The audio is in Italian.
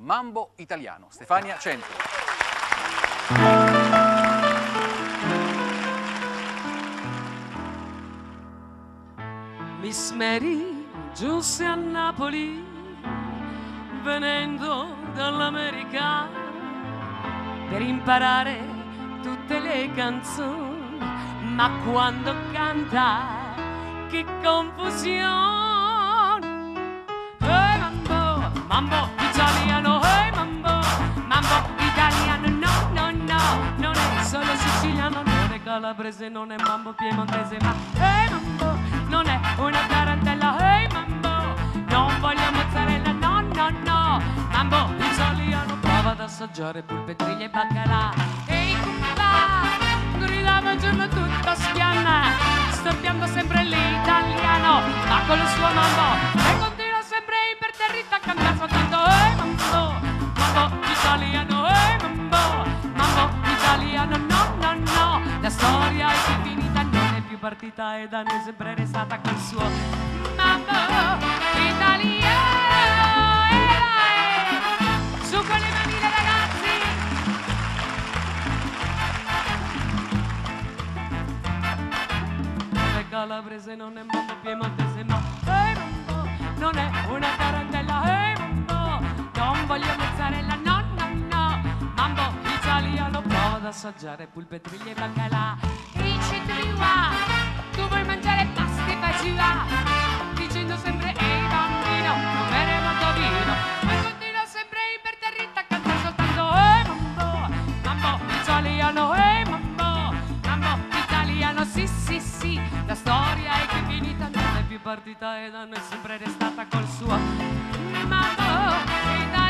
Mambo Italiano. Stefania Centro. Miss Mary giunse a Napoli venendo dall'America per imparare tutte le canzoni, ma quando canta che confusione. Hey mambo, mambo italiano, hey mambo, mambo italiano, no, no, no, non è solo siciliano, non è calabrese, non è mambo piemontese, ma hey mambo, non è una tarantella, hey mambo, non voglio mozzarella, no, no, no, mambo italiano, prova ad assaggiare polpetriglie e baccalà. Ehi cumba, gridava un giorno tutta schiana, storpiando sempre l'italiano, ma con il suo mambo, e continua sempre imperterrita a cantare soltanto hey mambo, mambo italiano, hey mambo, mambo italiano, no, no, no, la storia è finita, non è più partita ed è sempre restata col suo mambo italiano. Su con le manine ragazzi! Non è calabrese, non è mambo piemontese, ma hey mambo, non è una tarantella, hey mambo, non voglio mozzarella, no, no, no, mambo italiano, prova ad assaggiare polpetriglie e baccalà. Dici tu vuoi mangiare pasta e fagioli, dicendo sempre ehi bambino, non bere molto vino, e continua sempre imperterrita a cantare soltanto hey mambo, mambo italiano, hey mambo, mambo italiano, sì sì sì, la storia è che è finita, non è più partita ed è sempre restata col suo mambo italiano.